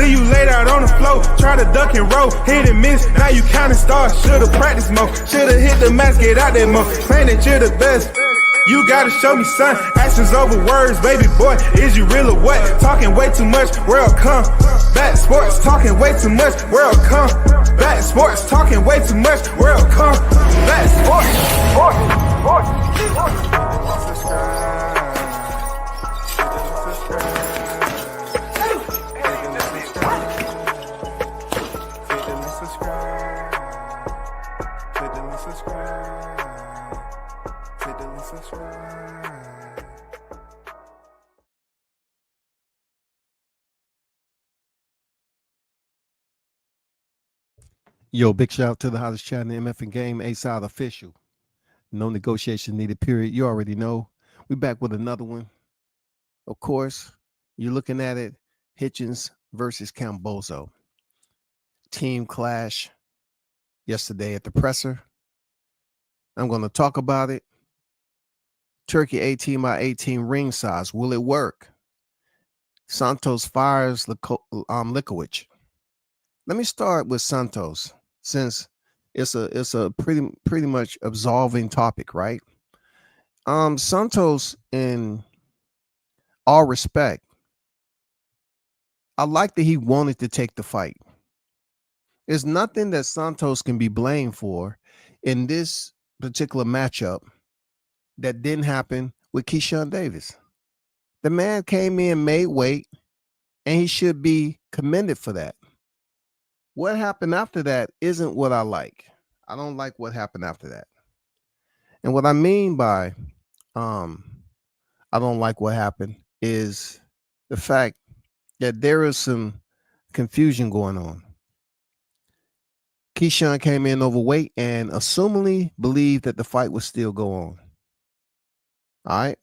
See you laid out on the floor, try to duck and roll, hit and miss, now you counting stars. Should've practiced more, should've hit the mask, get out there more. Claim that you're the best. You gotta show me, son. Actions over words, baby boy. Is you real or what? Talking way too much, world come. Back sports, talking way too much, world come. Back sports, talking way too much, world come. Back Yo, big shout out to the hottest chat in the MF and Game, A-Side official. No negotiation needed, period. You already know. We back with another one. Of course, you're looking at it, Hitchins versus Kambosos. Team clash yesterday at the presser. I'm going to talk about it. Turkey 18 by 18 ring size. Will it work? Santos fires Lewkowicz. Let me start with Santos, since it's a pretty much absolving topic, right? Santos, in all respect, I like that he wanted to take the fight. There's nothing that Santos can be blamed for in this particular matchup that didn't happen with Keyshawn Davis. The man came in, made weight, and he should be commended for that. What happened after that isn't what I like. I don't like what happened after that. And what I mean by I don't like what happened is the fact that there is some confusion going on. Keyshawn came in overweight and assumingly believed that the fight would still go on. All right.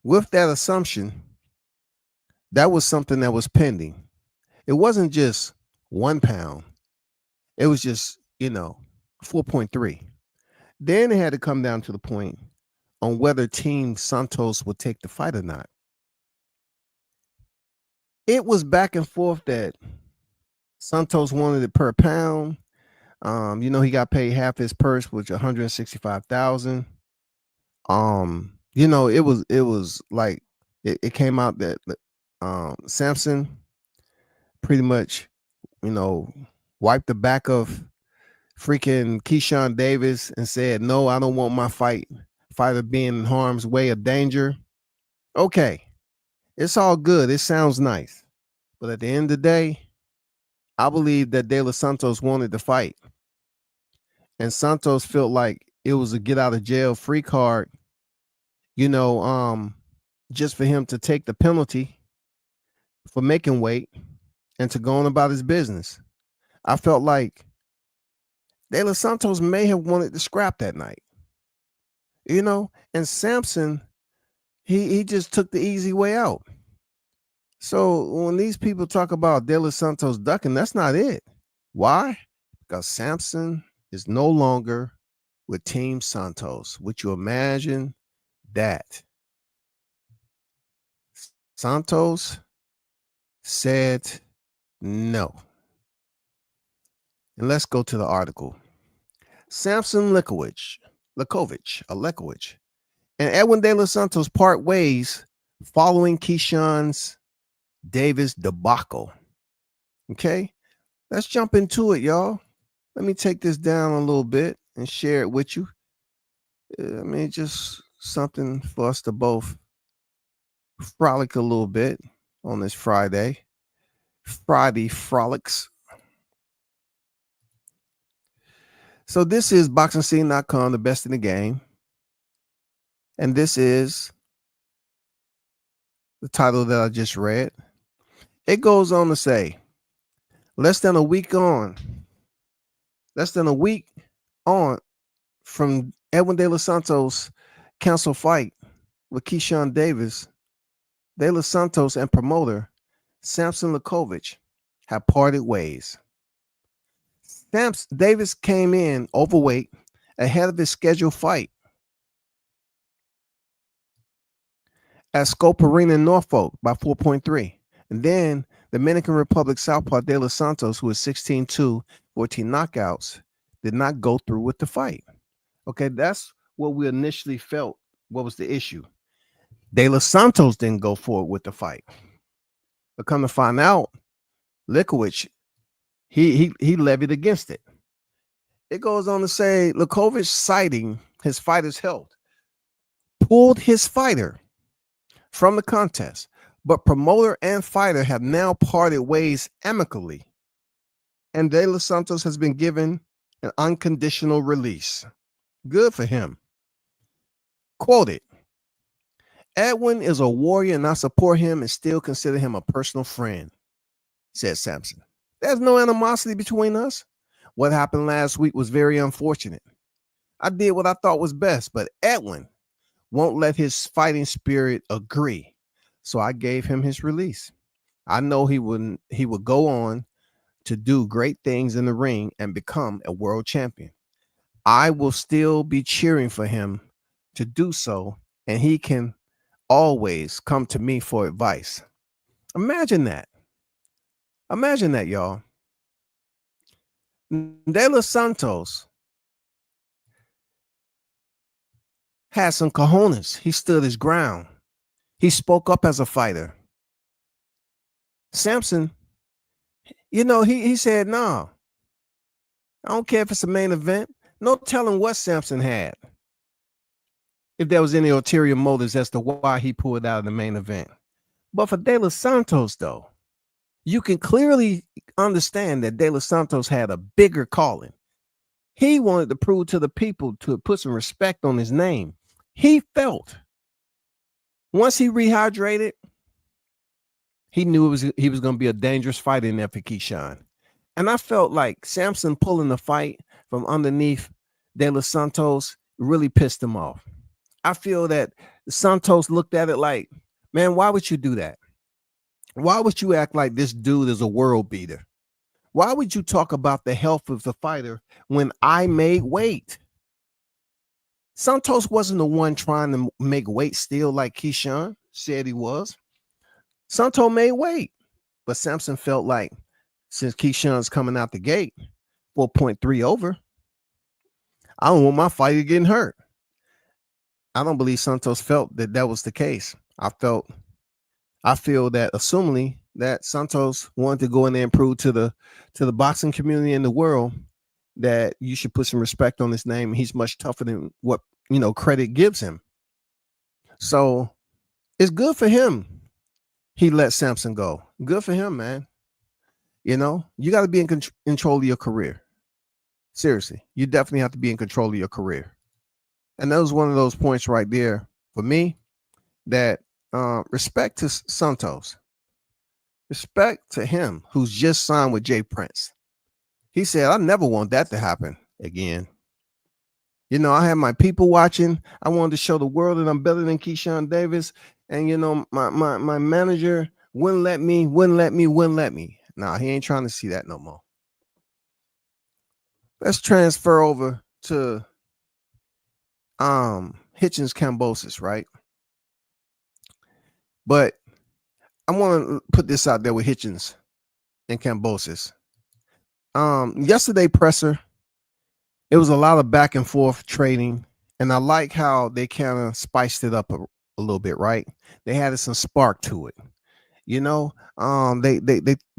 With that assumption, that was something that was pending. It wasn't just 1 pound. It was just, 4.3. Then it had to come down to the point on whether Team Santos would take the fight or not. It was back and forth that Santos wanted it per pound. He got paid half his purse, which $165,000. It was like it came out that Samson pretty much, wiped the back of freaking Keyshawn Davis and said, no, I don't want my fighter being in harm's way or danger. Okay, it's all good. It sounds nice. But at the end of the day, I believe that De Los Santos wanted to fight. And Santos felt like it was a get out of jail free card, just for him to take the penalty for making weight and to go on about his business. I felt like De Los Santos may have wanted to scrap that night, and Samson, he just took the easy way out. So when these people talk about De Los Santos ducking, that's not it. Why? Because Samson is no longer with Team Santos. Would you imagine that? Santos said no. And let's go to the article. Samson Lewkowicz, and Edwin De Los Santos part ways following Keyshawn's Davis debacle. Okay, let's jump into it, y'all. Let me take this down a little bit and share it with you. Just something for us to both frolic a little bit on this Friday frolics. So this is BoxingScene.com, the best in the game. And this is the title that I just read. It goes on to say, less than a week on from Edwin De Los Santos' cancel fight with Keyshawn Davis, De Los Santos and promoter Samson Lewkowicz have parted ways. Davis came in overweight ahead of his scheduled fight at Scope Arena in Norfolk by 4.3. And then Dominican Republic southpaw De Los Santos, who is 16-2, 14 knockouts, did not go through with the fight. Okay, that's what we initially felt. What was the issue? De Los Santos didn't go forward with the fight. But come to find out, Lewkowicz, he levied against it. It goes on to say Lewkowicz, citing his fighter's health, pulled his fighter from the contest, but promoter and fighter have now parted ways amicably, and De Los Santos has been given an unconditional release. Good for him. Quoted, Edwin is a warrior and I support him and still consider him a personal friend, said Sampson. There's no animosity between us. What happened last week was very unfortunate. I did what I thought was best, but Edwin won't let his fighting spirit agree. So I gave him his release. I know he would go on to do great things in the ring and become a world champion. I will still be cheering for him to do so, and he can always come to me for advice. Imagine that. Imagine that, y'all. De Los Santos had some cojones. He stood his ground. He spoke up as a fighter. Sampson, he said, no, I don't care if it's a main event. No telling what Sampson had, if there was any ulterior motives as to why he pulled out of the main event. But for De Los Santos, though, you can clearly understand that De Los Santos had a bigger calling. He wanted to prove to the people to put some respect on his name. He felt once he rehydrated, he knew he was going to be a dangerous fighter in there for Keyshawn. And I felt like Sampson pulling the fight from underneath De Los Santos really pissed him off. I feel that Santos looked at it like, man, why would you do that? Why would you act like this dude is a world beater? Why would you talk about the health of the fighter when I made weight? Santos wasn't the one trying to make weight still like Keyshawn said he was. Santos made weight, but Sampson felt like since Keyshawn's coming out the gate 4.3 over, I don't want my fighter getting hurt. I don't believe Santos felt that was the case. I feel that assumingly that Santos wanted to go in there and prove to the boxing community in the world that you should put some respect on his name. He's much tougher than what credit gives him. So it's good for him. He let Sampson go. Good for him, man. You got to be in control of your career. Seriously, you definitely have to be in control of your career. And that was one of those points right there for me that respect to Santos. Respect to him who's just signed with Jay Prince. He said, I never want that to happen again. I had my people watching. I wanted to show the world that I'm better than Keyshawn Davis. And, my manager wouldn't let me. Nah, he ain't trying to see that no more. Let's transfer over to Hitchins Kambosos, right? But I want to put this out there with Hitchins and Kambosos. Yesterday presser, it was a lot of back and forth trading, and I like how they kind of spiced it up a little bit, right? They added some spark to it. They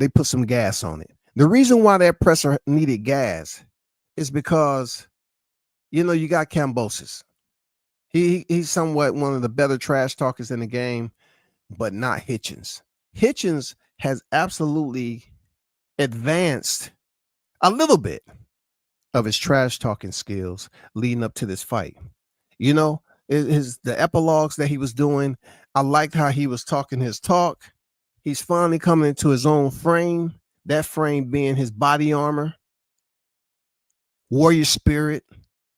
put some gas on it. The reason why that presser needed gas is because, you got Kambosos. He's somewhat one of the better trash talkers in the game, but not Hitchins. Hitchins has absolutely advanced a little bit of his trash talking skills leading up to this fight. The epilogues that he was doing, I liked how he was talking his talk. He's finally coming into his own frame, that frame being his body armor, warrior spirit.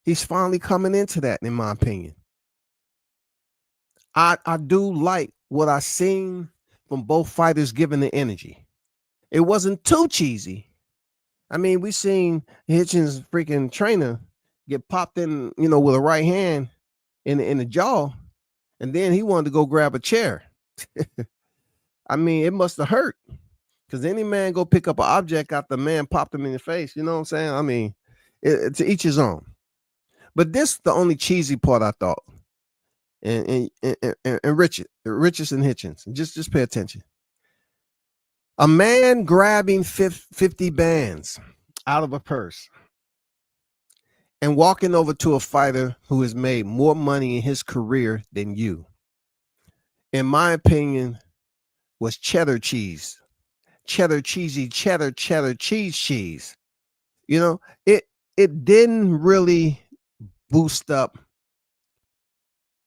He's finally coming into that, in my opinion. I do like what I seen from both fighters giving the energy. It wasn't too cheesy. I mean, we seen Hitchins' freaking trainer get popped in, with a right hand in the jaw, and then he wanted to go grab a chair. I mean, it must have hurt Because any man go pick up an object out the man popped him in the face. You know what I'm saying? I mean, to each his own. But this the only cheesy part I thought. And Richardson Hitchins. Just pay attention. A man grabbing 50 bands out of a purse and walking over to a fighter who has made more money in his career than you, in my opinion, was cheddar cheese. Cheddar cheesy, cheddar cheese. You know, it didn't really boost up.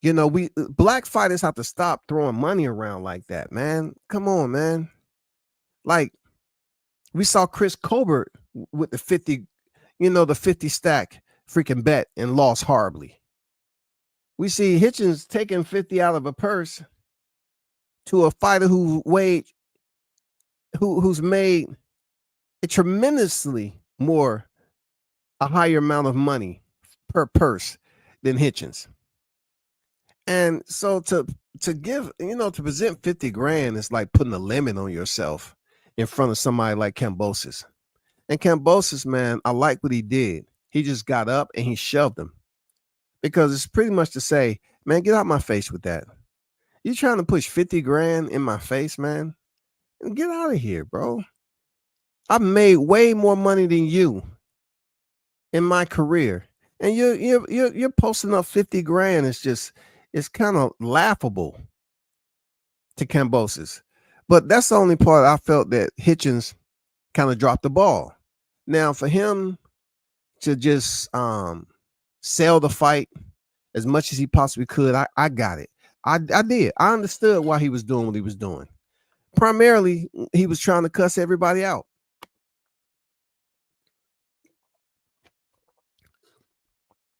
You know, we black fighters have to stop throwing money around like that, man. Come on, man. Like, we saw Chris Colbert with the 50, the 50 stack freaking bet and lost horribly. We see Hitchins taking 50 out of a purse to a fighter who's made a tremendously a higher amount of money per purse than Hitchins. And so to give, to present 50 grand is like putting a limit on yourself in front of somebody like Kambosos. And Kambosos, man, I like what he did. He just got up and he shoved him. Because it's pretty much to say, man, get out my face with that. You trying to push 50 grand in my face, man? Get out of here, bro. I've made way more money than you in my career. And you're posting up 50 grand. It's kind of laughable to Kambosos. But that's the only part I felt that Hitchins kind of dropped the ball. Now, for him to just sell the fight as much as he possibly could, I got it. I did. I understood why he was doing what he was doing. Primarily, he was trying to cuss everybody out.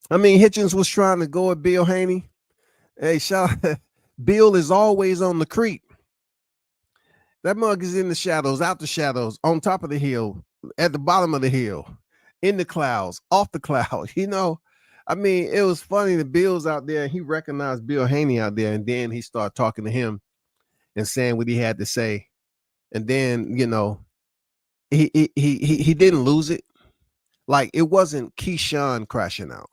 I mean, Hitchins was trying to go at Bill Haney. Hey, Bill is always on the creep. That mug is in the shadows, out the shadows, on top of the hill, at the bottom of the hill, in the clouds, off the clouds. I mean, it was funny. The Bill's out there. He recognized Bill Haney out there, and then he started talking to him and saying what he had to say. And then, he didn't lose it. Like, it wasn't Keyshawn crashing out.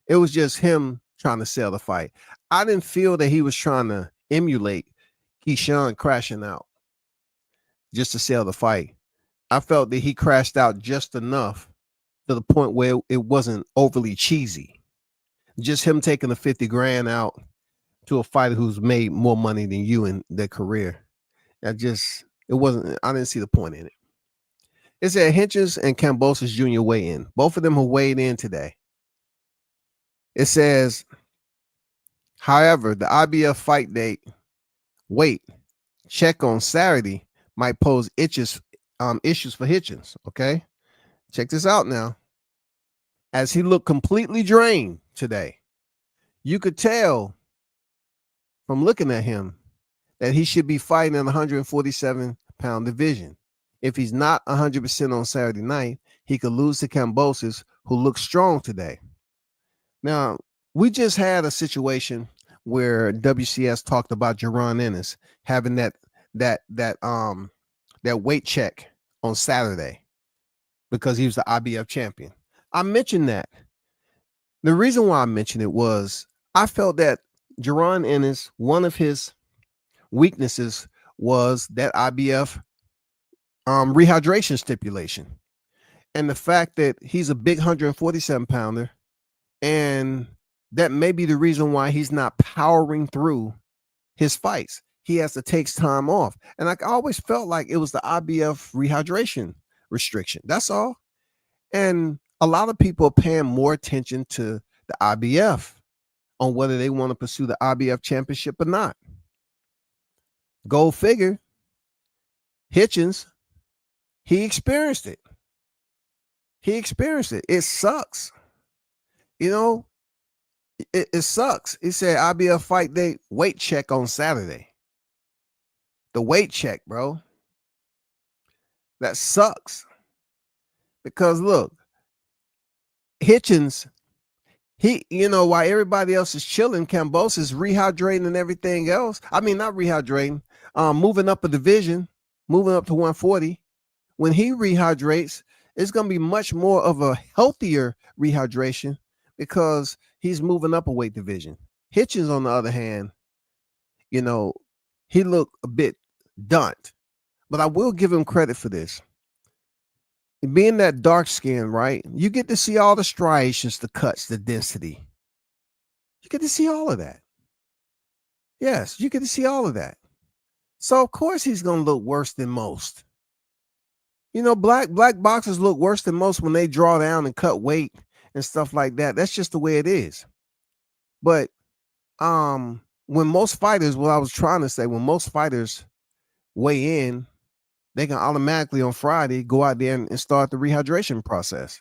It was just him trying to sell the fight. I didn't feel that he was trying to emulate Keyshawn crashing out just to sell the fight. I felt that he crashed out just enough to the point where it wasn't overly cheesy. Just him taking the 50 grand out to a fighter who's made more money than you in their career. I didn't see the point in it. It said Hitchins and Kambosos Jr. weigh in. Both of them have weighed in today. It says, however, the IBF fight date weight check on Saturday might pose issues for Hitchins. Okay, check this out now. As he looked completely drained today, you could tell from looking at him that he should be fighting in the 147-pound division. If he's not 100% on Saturday night, he could lose to Kambosos, who looks strong today. Now, we just had a situation where WCS talked about Jaron Ennis having that weight check on Saturday because he was the IBF champion. I mentioned that. The reason why I mentioned it was I felt that Jaron Ennis, one of his weaknesses was that IBF rehydration stipulation. And the fact that he's a big 147-pounder, and that may be the reason why he's not powering through his fights. He has to take time off. And I always felt like it was the IBF rehydration restriction. That's all. And a lot of people are paying more attention to the IBF on whether they want to pursue the IBF championship or not. Go figure. Hitchins, he experienced it. It sucks. It sucks. He said IBF fight date weight check on Saturday. The weight check, bro. That sucks. Because look, Hitchins, while everybody else is chilling, Kambosos is rehydrating and everything else. I mean, not rehydrating, moving up a division. moving up to 140. When he rehydrates, it's going to be much more of a healthier rehydration because he's moving up a weight division. Hitchins, on the other hand, you know, he looked a bit done, but I will give him credit for this. Being that dark skin, right? You get to see all the striations, the cuts, the density. You get to see all of that. Yes, you get to see all of that. So of course he's gonna look worse than most. Black boxers look worse than most when they draw down and cut weight and stuff like that. That's just the way it is. But when most fighters, what I was trying to say, when most fighters weigh in, they can automatically on Friday go out there and start the rehydration process.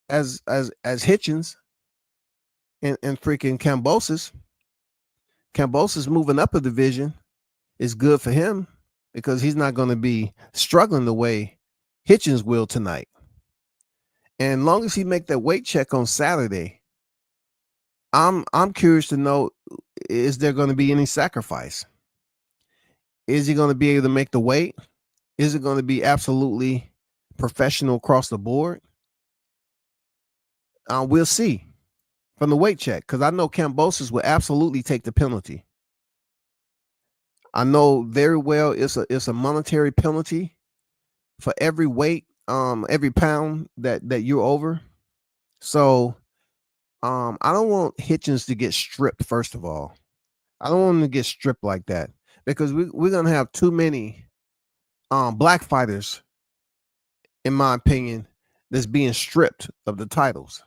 As Hitchins and freaking Kambosos moving up a division is good for him because he's not going to be struggling the way Hitchins will tonight. And long as he make that weight check on Saturday, I'm curious to know, is there going to be any sacrifice? Is he going to be able to make the weight? Is it going to be absolutely professional across the board? We'll see from the weight check, because I know Kambosos will absolutely take the penalty. I know very well it's a monetary penalty for every weight, every pound that you're over. So I don't want Hitchins to get stripped, first of all. I don't want him to get stripped like that because we're going to have too many black fighters, in my opinion, that's being stripped of the titles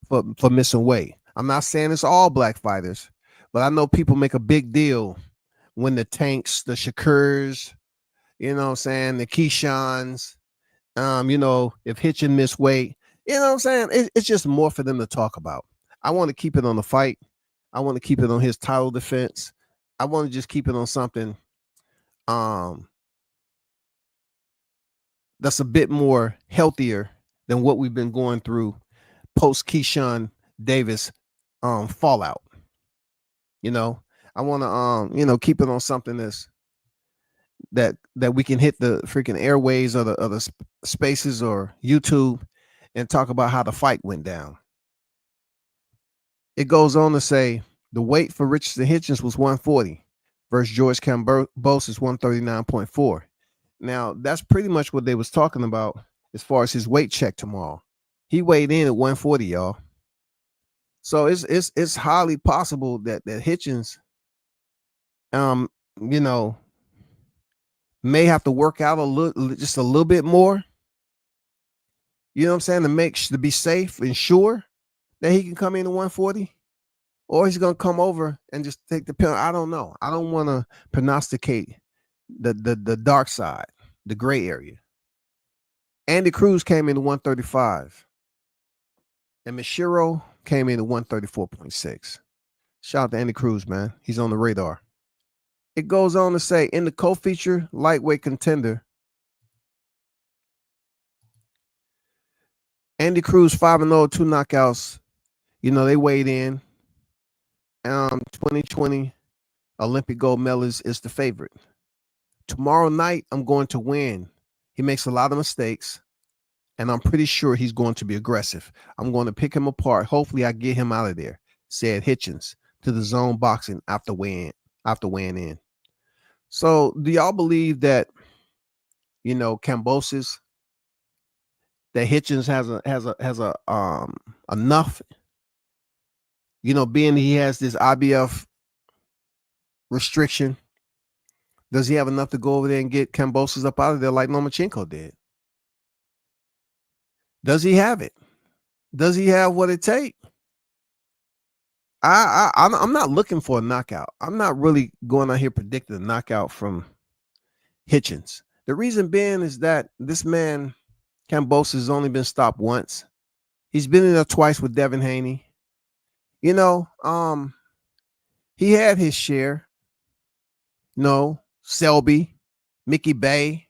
for missing weight. I'm not saying it's all black fighters, but I know people make a big deal when the Tanks, the Shakurs, the Keishans, if Hitchin missed weight, it's just more for them to talk about. I want to keep it on the fight. I want to keep it on his title defense. I want to just keep it on something that's a bit more healthier than what we've been going through post Keyshawn Davis fallout. I want to keep it on something that we can hit the freaking airways or the spaces or YouTube and talk about how the fight went down. It goes on to say the weight for Richardson Hitchins was 140 versus George Kambosos 139.4. Now, that's pretty much what they was talking about as far as his weight check tomorrow. He weighed in at 140, y'all. So it's highly possible that Hitchins, may have to work out just a little bit more. You know what I'm saying? To be safe and sure that he can come in at 140, or he's gonna come over and just take the penalty. I don't know. I don't want to prognosticate the dark side, the gray area. Andy Cruz came in at 135, and Mishiro came in at 134.6. Shout out to Andy Cruz, man. He's on the radar. It goes on to say in the co-feature lightweight contender, Andy Cruz 5-0, 2 knockouts. They weighed in. 2020 Olympic gold medalist is the favorite. Tomorrow night, I'm going to win. He makes a lot of mistakes, and I'm pretty sure he's going to be aggressive. I'm going to pick him apart. Hopefully, I get him out of there, said Hitchins to the Zone Boxing after weighing in. So, do y'all believe that, Kambosos, that Hitchins has a enough, being he has this IBF restriction, does he have enough to go over there and get Kambosos up out of there like Lomachenko did? Does he have it? Does he have what it takes? I'm not looking for a knockout. I'm not really going out here predicting a knockout from Hitchins. The reason being is that this man, Kambosos, has only been stopped once. He's been in there twice with Devin Haney. He had his share. Selby, Mickey Bay,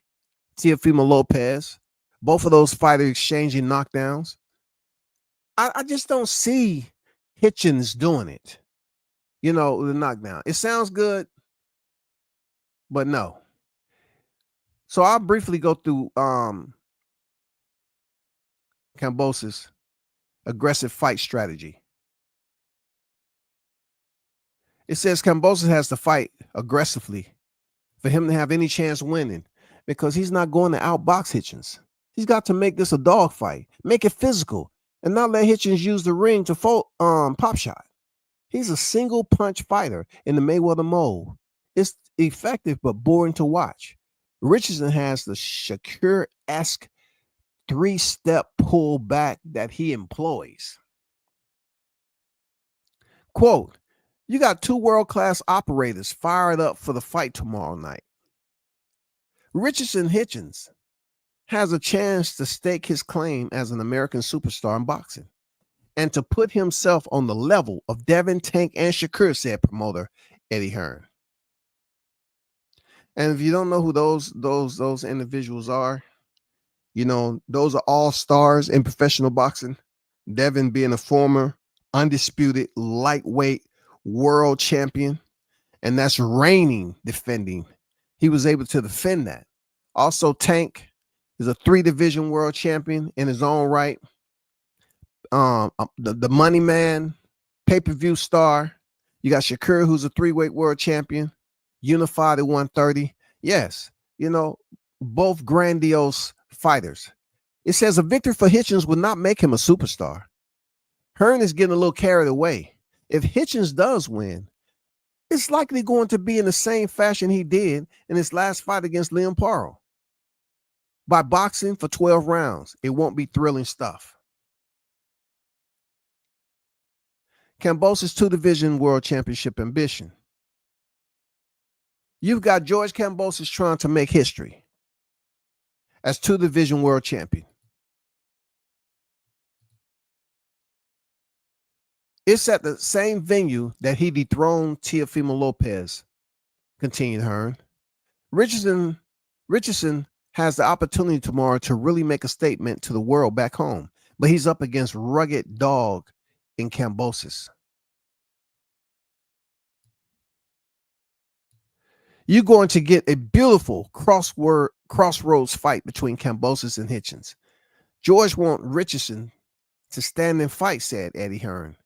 Teofimo Lopez, both of those fighters exchanging knockdowns. I just don't see Hitchins doing it. The knockdown. It sounds good, but no. So I'll briefly go through Kambosos' aggressive fight strategy. It says Kambosos has to fight aggressively for him to have any chance winning because he's not going to outbox Hitchins. He's got to make this a dog fight, make it physical, and not let Hitchins use the ring to pop shot. He's a single punch fighter in the Mayweather mold. It's effective but boring to watch. Richardson has the Shakur-esque 3-step pull back that he employs. Quote, you got 2 world-class operators fired up for the fight tomorrow night. Richardson Hitchins has a chance to stake his claim as an American superstar in boxing and to put himself on the level of Devin, Tank, and Shakur, said promoter Eddie Hearn. And if you don't know who those individuals are, you know, those are all stars in professional boxing. Devin being a former undisputed lightweight world champion, and that's reigning defending. He was able to defend that. Also, Tank is a 3-division world champion in his own right. The money man, pay-per-view star. You got Shakur, who's a 3-weight world champion, unified at 130. Yes, you know, both grandiose fighters. It says a victory for Hitchins would not make him a superstar. Hearn is getting a little carried away. If Hitchins does win, it's likely going to be in the same fashion he did in his last fight against Liam Paro. By boxing for 12 rounds, it won't be thrilling stuff. Kambosos' 2-division world championship ambition. You've got George Kambosos trying to make history as 2-division world champion. It's at the same venue that he dethroned Teofimo Lopez, continued Hearn. Richardson has the opportunity tomorrow to really make a statement to the world back home, but he's up against rugged dog in Kambosos. You're going to get a beautiful crossroads fight between Kambosos and Hitchins. George wants Richardson to stand and fight, said Eddie Hearn.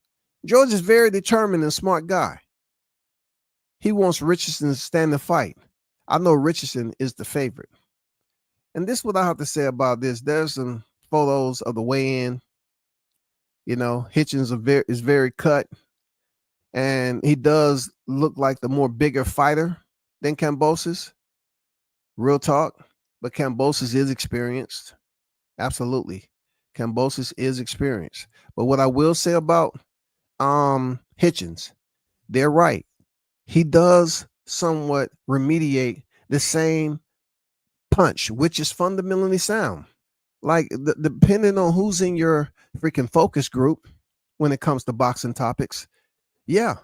George is a very determined and smart guy. He wants Richardson to stand and fight. I know Richardson is the favorite. And this is what I have to say about this. There's some photos of the weigh-in. You know, Hitchins is very cut. And he does look like the more bigger fighter than Kambosos. Real talk. But Kambosos is experienced. Absolutely. Kambosos is experienced. But what I will say about Hitchins, they're right. He does somewhat remediate the same punch, which is fundamentally sound. Like, depending on who's in your freaking focus group when it comes to boxing topics, yeah,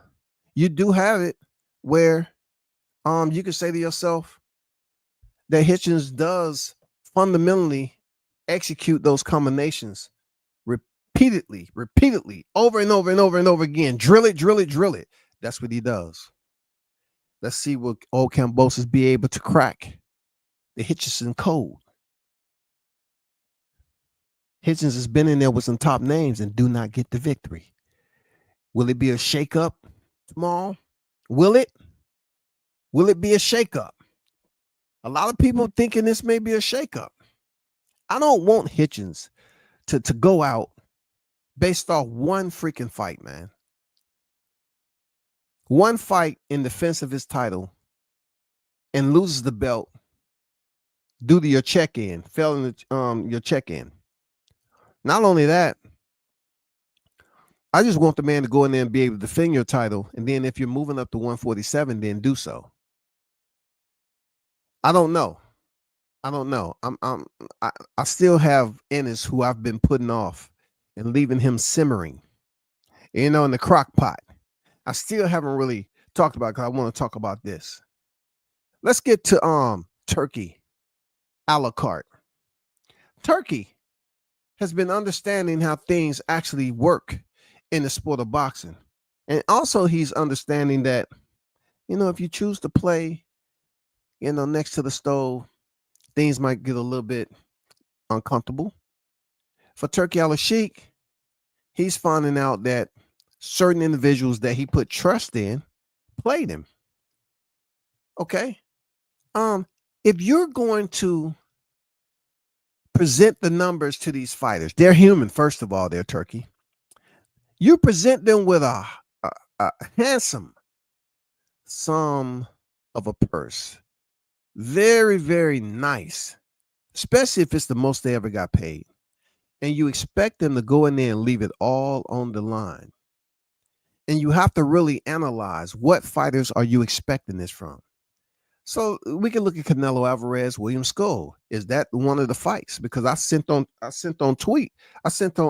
you do have it where you can say to yourself that Hitchins does fundamentally execute those combinations repeatedly, over and over again. Drill it. That's what he does. Let's see will old Kambosos be able to crack the Hitchison code. Hitchins has been in there with some top names and do not get the victory. Will it be a shakeup tomorrow? Will it? Will it be a shakeup? A lot of people thinking this may be a shakeup. I don't want Hitchins to go out based off one freaking fight, man. One fight in defense of his title and loses the belt due to your check-in, failing your check-in. Not only that, I just want the man to go in there and be able to defend your title, and then if you're moving up to 147, then do so. I don't know. I still have Ennis who I've been putting off and leaving him simmering, in the crock pot. I still haven't really talked about it because I want to talk about this. Let's get to Turki a la carte. Turki has been understanding how things actually work in the sport of boxing. And also he's understanding that, if you choose to play, next to the stove, things might get a little bit uncomfortable. For Turki Al-Sheikh, he's finding out that certain individuals that he put trust in played him. Okay. If you're going to present the numbers to these fighters, they're human, first of all, they're Turki. You present them with a handsome sum of a purse. Very, very nice, especially if it's the most they ever got paid. And you expect them to go in there and leave it all on the line. And you have to really analyze what fighters are you expecting this from. So we can look at Canelo Alvarez, William Skull. Is that one of the fights? Because I sent on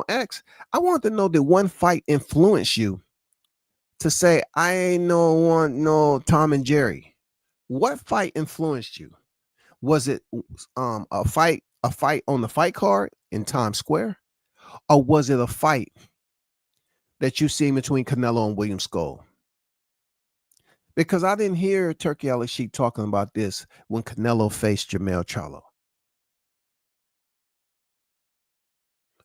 X. I want to know, did one fight influence you to say, I ain't no Tom and Jerry? What fight influenced you? Was it a fight on the fight card in Times Square? Or was it a fight that you seen between Canelo and William Skull? Because I didn't hear Turki Al-Sheikh talking about this when Canelo faced Jermell Charlo.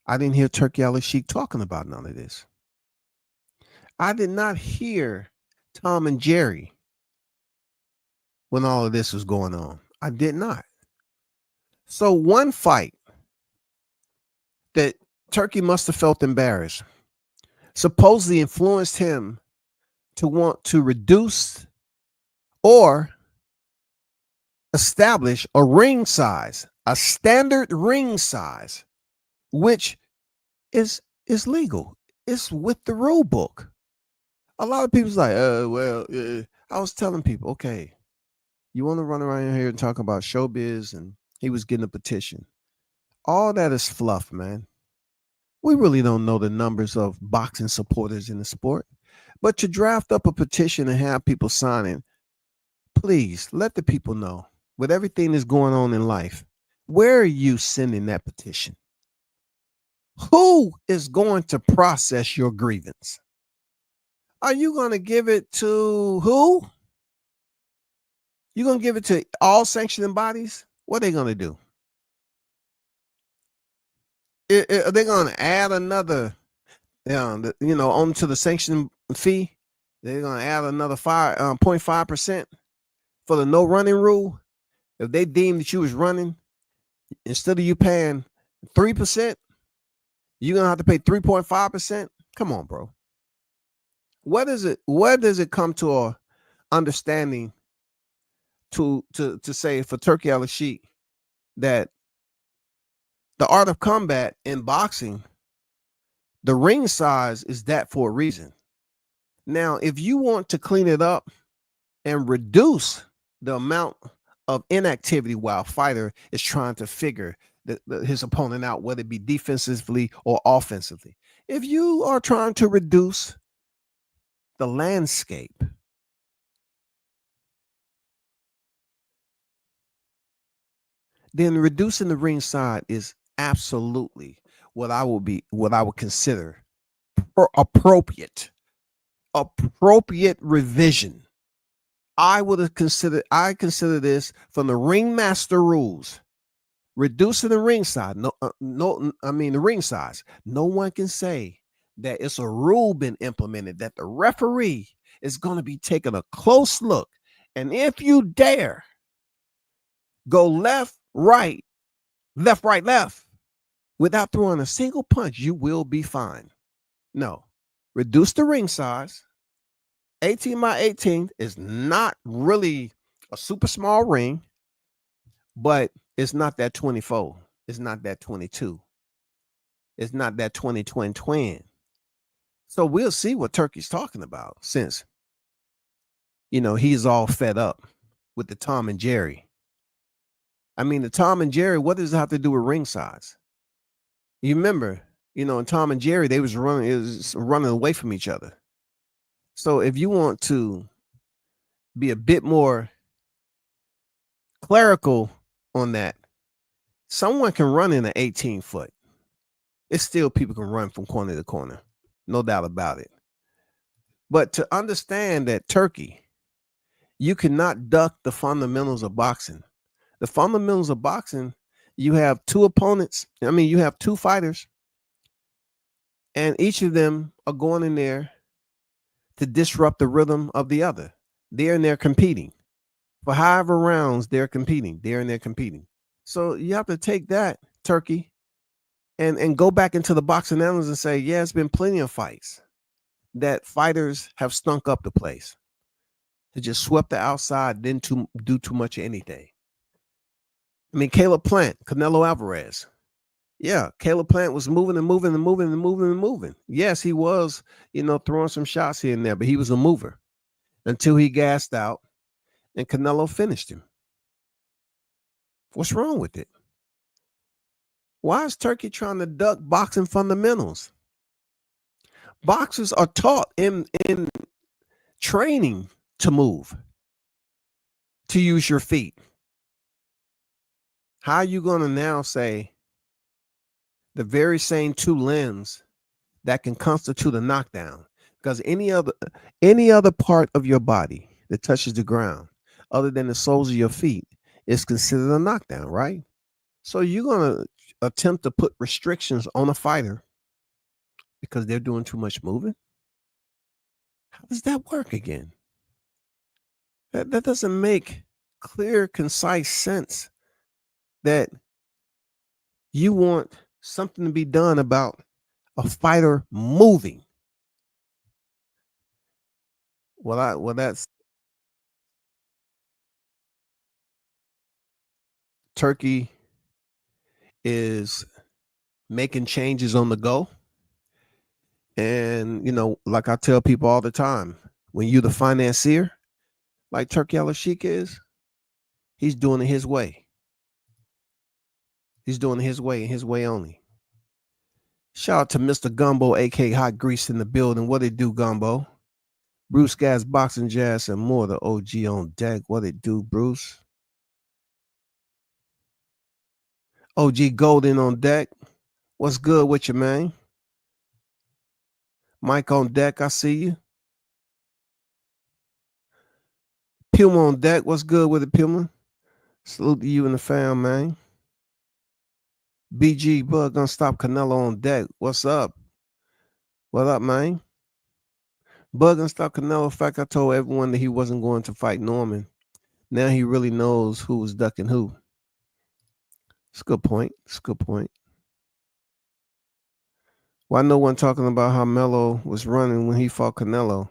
I didn't hear Turki Al-Sheikh talking about none of this. I did not hear Tom and Jerry when all of this was going on. I did not. So one fight that Turki must have felt embarrassed, supposedly influenced him to want to reduce or establish a ring size, a standard ring size, which is legal. It's with the rule book. A lot of people's like, I was telling people, okay, you want to run around here and talk about showbiz, and he was getting a petition. All that is fluff, man. We really don't know the numbers of boxing supporters in the sport. But to draft up a petition and have people sign it, please let the people know, with everything that's going on in life, where are you sending that petition? Who is going to process your grievance? Are you going to give it to who? You going to give it to all sanctioning bodies? What are they going to do? Are they going to add another, onto the sanction fee? They're going to add another 0.5% for the no running rule. If they deem that you was running, instead of you paying 3%, you're going to have to pay 3.5%. Come on, bro. Where does it come to a understanding to say for Turki Al-Sheikh that the art of combat in boxing, the ring size is that for a reason? Now, if you want to clean it up and reduce the amount of inactivity while a fighter is trying to figure his opponent out, whether it be defensively or offensively, if you are trying to reduce the landscape, then reducing the ring size is absolutely what I would consider appropriate revision. I consider this from the ringmaster rules, reducing the ring size. The ring size. No one can say that it's a rule been implemented that the referee is going to be taking a close look. And if you dare go left, right, without throwing a single punch, you will be fined. No, reduce the ring size. 18 by 18 is not really a super small ring, but it's not that 24. It's not that 22. It's not that 20. So we'll see what Turki's talking about, since, he's all fed up with the Tom and Jerry. I mean, the Tom and Jerry, what does it have to do with ring size? You remember, in Tom and Jerry, they was running away from each other. So if you want to be a bit more clerical on that, someone can run in an 18-foot. It's still people can run from corner to corner. No doubt about it. But to understand that Turki, you cannot duck the fundamentals of boxing. The fundamentals of boxing, you have two opponents. I mean, you have two fighters, and each of them are going in there to disrupt the rhythm of the other. They're in there competing. For however rounds they're competing, they're competing. So you have to take that, Turkey, and go back into the boxing annals and say, yeah, it's been plenty of fights that fighters have stunk up the place. They just swept the outside, didn't do too much of anything. I mean, Caleb Plant, Canelo Alvarez. Yeah, Caleb Plant was moving and moving and moving and moving and moving. Yes, he was, throwing some shots here and there, but he was a mover until he gassed out and Canelo finished him. What's wrong with it? Why is Turkey trying to duck boxing fundamentals? Boxers are taught in training to move, to use your feet. How are you going to now say the very same two limbs that can constitute a knockdown? Because any other part of your body that touches the ground other than the soles of your feet is considered a knockdown, right? So you're going to attempt to put restrictions on a fighter because they're doing too much moving? How does that work again? That doesn't make clear, concise sense that you want something to be done about a fighter moving. Well, that's Turkey is making changes on the go. And, like I tell people all the time, when you're the financier, like Turkey Al-Sheikh is, he's doing it his way. He's doing it his way and his way only. Shout out to Mr. Gumbo, a.k.a. Hot Grease in the building. What it do, Gumbo? Bruce Gas, Boxing Jazz, and more. The OG on deck. What it do, Bruce? OG Golden on deck. What's good with you, man? Mike on deck, I see you. Puma on deck. What's good with it, Puma? Salute to you and the fam, man. BG Bug gonna stop Canelo on deck. What's up? What up, man? Bug gonna stop Canelo. In fact, I told everyone that he wasn't going to fight Norman. Now he really knows who was ducking who. It's a good point. Why no one talking about how Melo was running when he fought Canelo?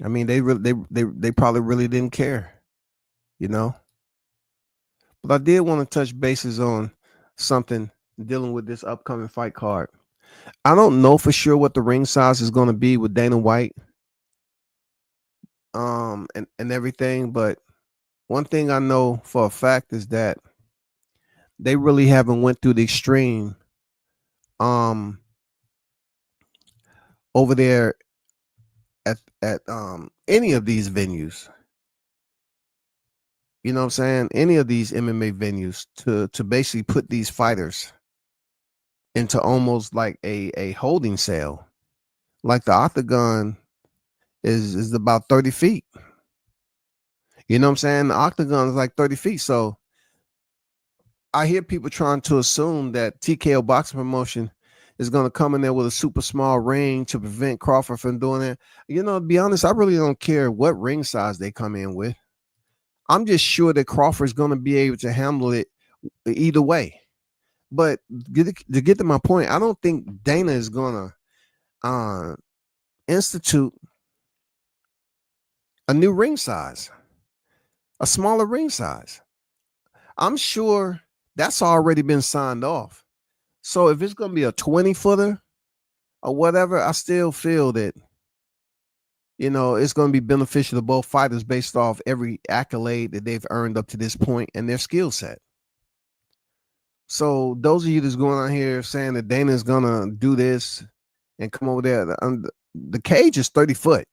I mean, they probably really didn't care, But I did want to touch bases on something dealing with this upcoming fight card. I don't know for sure what the ring size is going to be with Dana White, and everything, but one thing I know for a fact is that they really haven't went through the extreme over there at any of these venues. You know what I'm saying? Any of these MMA venues to basically put these fighters into almost like a holding cell. Like the octagon is about 30 feet. You know what I'm saying? The octagon is like 30 feet. So I hear people trying to assume that TKO Boxing Promotion is going to come in there with a super small ring to prevent Crawford from doing it. To be honest, I really don't care what ring size they come in with. I'm just sure that Crawford's going to be able to handle it either way. But to get to my point, I don't think Dana is going to institute a new ring size, a smaller ring size. I'm sure that's already been signed off. So if it's going to be a 20-footer or whatever, I still feel that, it's going to be beneficial to both fighters based off every accolade that they've earned up to this point and their skill set. So those of you that's going on here saying that Dana is going to do this and come over there, the cage is 30 foot.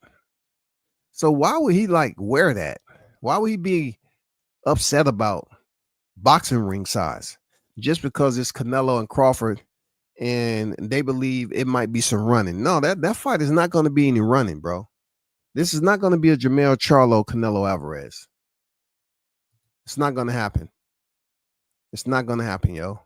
So why would he wear that? Why would he be upset about boxing ring size just because it's Canelo and Crawford and they believe it might be some running? No, that fight is not going to be any running, bro. This is not going to be a Jermell Charlo Canelo Alvarez. It's not going to happen. It's not going to happen, yo.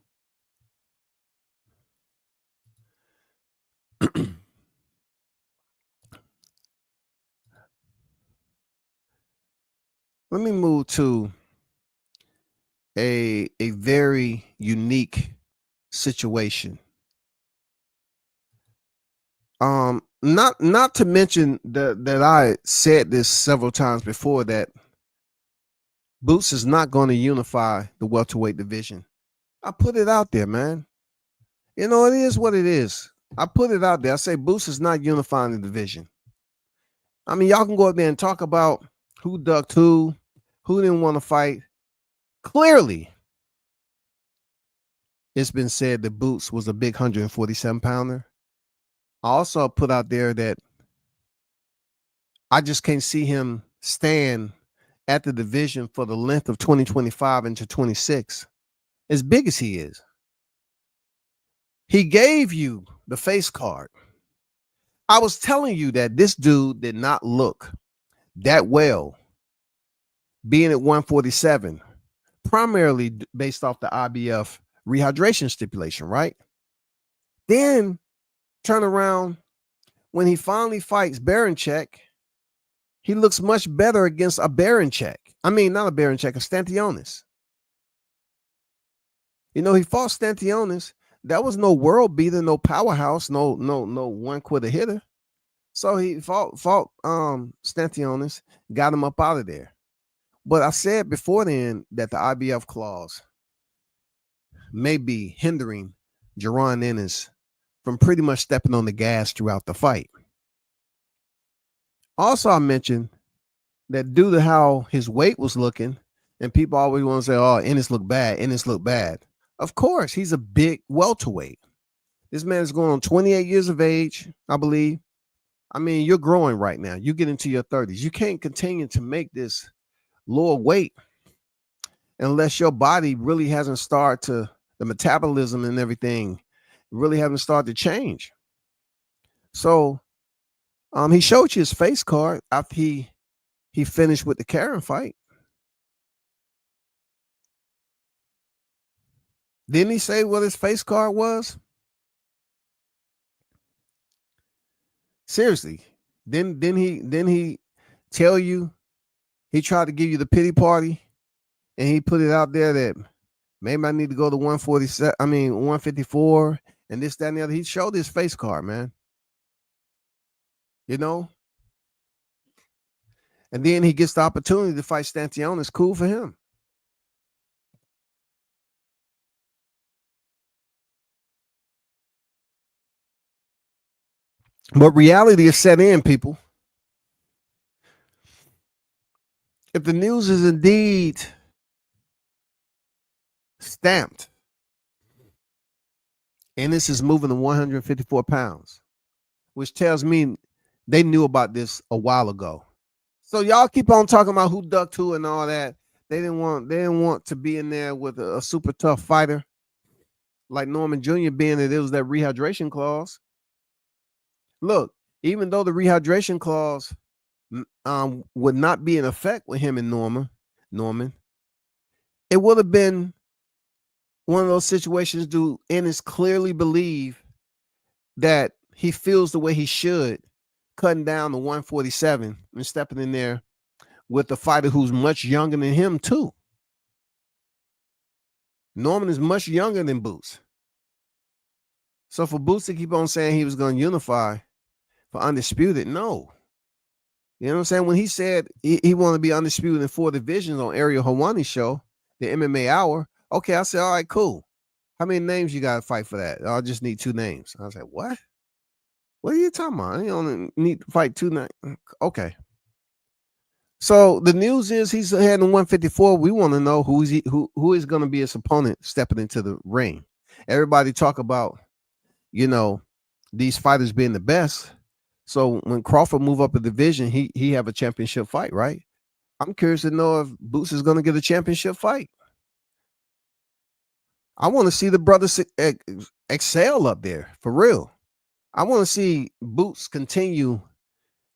Let me move to a very unique situation. Not to mention that I said this several times before, that Boots is not going to unify the welterweight division. I put it out there, man. You know, it is what it is. I put it out there. I say Boots is not unifying the division. I mean, y'all can go up there and talk about who ducked who didn't want to fight. Clearly, it's been said that Boots was a big 147-pounder. I also put out there that I just can't see him stand at the division for the length of 2025 into 26, as big as he is. He gave you the face card. I was telling you that this dude did not look that well being at 147, primarily based off the IBF rehydration stipulation, right? Then turn around when he finally fights Baranchek, he looks much better against a Baranchek. I mean, not a Baranchek, a Stantionis. You know, he fought Stantionis. That was no world beater, no powerhouse, no one quitter hitter. So he fought Stantionis, got him up out of there. But I said before then that the IBF clause may be hindering Jaron Ennis from pretty much stepping on the gas throughout the fight. Also, I mentioned that due to how his weight was looking, and people always want to say, oh, Ennis looked bad, Ennis looked bad. Of course, he's a big welterweight. This man is going on 28 years of age, I believe. I mean, you're growing right now. You get into your 30s. You can't continue to make this lower weight unless your body really hasn't started to, the metabolism and everything really haven't started to change. So he showed you his face card after he finished with the Karen fight. Didn't he say what his face card was? Seriously, didn't he tell you? He tried to give you the pity party, and he put it out there that maybe I need to go to 154, and this, that, and the other. He showed his face card, man. You know? And then he gets the opportunity to fight Stantionis. Cool for him. But reality is set in, people. If the news is indeed stamped, Ennis is moving to 154 pounds, which tells me they knew about this a while ago. So y'all keep on talking about who ducked who and all that. They didn't want to be in there with a super tough fighter like Norman Jr. being that it was that rehydration clause. Look, even though the rehydration clause would not be in effect with him and Norman, it would have been one of those situations. Do Ennis clearly believe that he feels the way he should, cutting down to 147 and stepping in there with a fighter who's much younger than him too? Norman is much younger than Boots. So for Boots to keep on saying he was going to unify for undisputed, no. You know what I'm saying? When he said he wanted to be undisputed in 4 divisions on Ariel Helwani's show, the MMA Hour, okay, I said, all right, cool. How many names you got to fight for that? I just need 2 names. I was like, what? What are you talking about? You only need to fight 2 names. Okay. So the news is he's heading 154. We want to know who is going to be his opponent stepping into the ring. Everybody talk about, you know, these fighters being the best. So when Crawford move up a division, he have a championship fight, right? I'm curious to know if Boots is going to get a championship fight. I want to see the brothers excel up there for real. I want to see Boots continue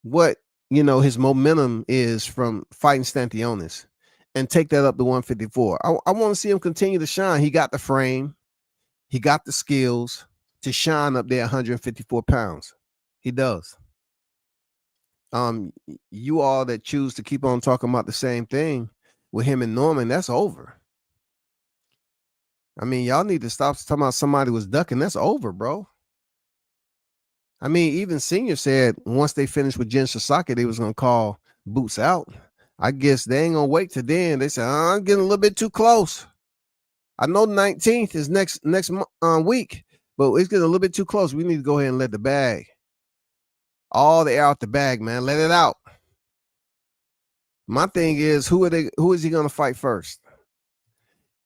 what his momentum is from fighting Stantionis, and take that up to 154. I want to see him continue to shine. He got the frame, he got the skills to shine up there 154 pounds. He does. You all that choose to keep on talking about the same thing with him and Norman, that's over. I mean, y'all need to stop talking about somebody was ducking. That's over, bro. I mean, even Senior said once they finished with Jen Sasaki, they was gonna call Boots out. I guess they ain't gonna wait till then. They said, I'm getting a little bit too close. I know 19th is next week, but it's getting a little bit too close. We need to go ahead and let the bag, all the air out the bag, man. Let it out. My thing is, who is he gonna fight first?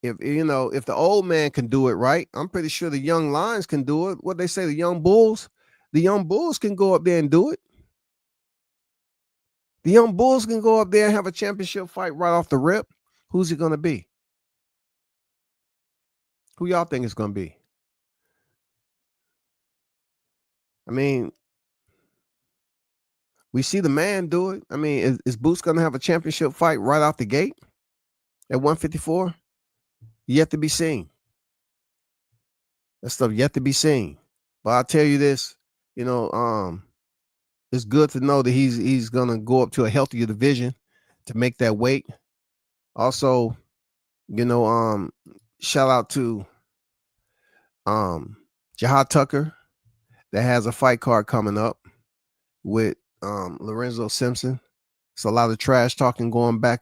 If the old man can do it right, I'm pretty sure the young lions can do it. What they say, the young bulls can go up there and do it. The young bulls can go up there and have a championship fight right off the rip. Who's it gonna be? Who y'all think it's gonna be? I mean, we see the man do it. I mean, is Boots gonna have a championship fight right out the gate at 154? Yet to be seen. That stuff yet to be seen. But I'll tell you this, it's good to know that he's gonna go up to a healthier division to make that weight. Also, shout out to Jahad Tucker that has a fight card coming up with Lorenzo Simpson. It's a lot of trash talking going back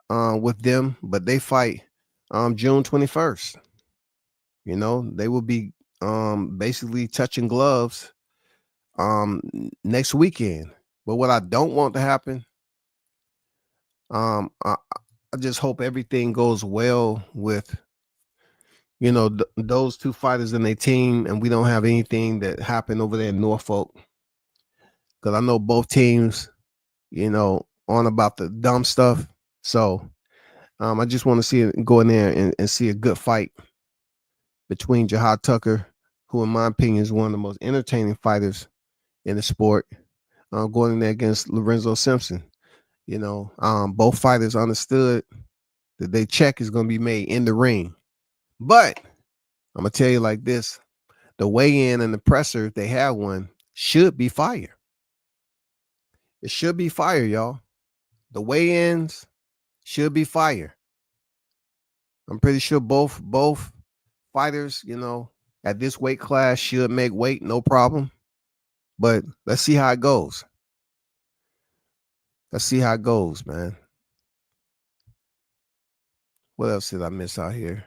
with them, but they fight June 21st. They will be basically touching gloves next weekend. But what I don't want to happen, I just hope everything goes well with those two fighters in their team, and we don't have anything that happened over there in Norfolk, because I know both teams on about the dumb stuff. So I just want to see it go in there and see a good fight between Jahad Tucker, who in my opinion is one of the most entertaining fighters in the sport, going in there against Lorenzo Simpson. Both fighters understood that their check is going to be made in the ring. But I'm going to tell you like this, the weigh-in and the presser, if they have one, should be fire. It should be fire, y'all. The weigh-ins should be fire. I'm pretty sure both fighters, at this weight class should make weight, no problem. But let's see how it goes. Let's see how it goes, man. What else did I miss out here?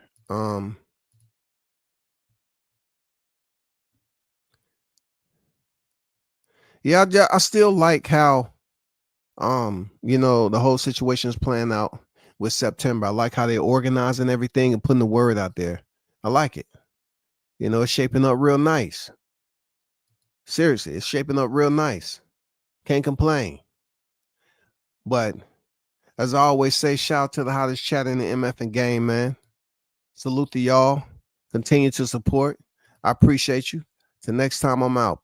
Yeah, I still like how the whole situation is playing out with September. I like how they're organizing everything and putting the word out there. I like it. It's shaping up real nice. Seriously, it's shaping up real nice. Can't complain. But as I always say, shout out to the hottest chat in the MF game, man. Salute to y'all. Continue to support. I appreciate you. Till next time, I'm out.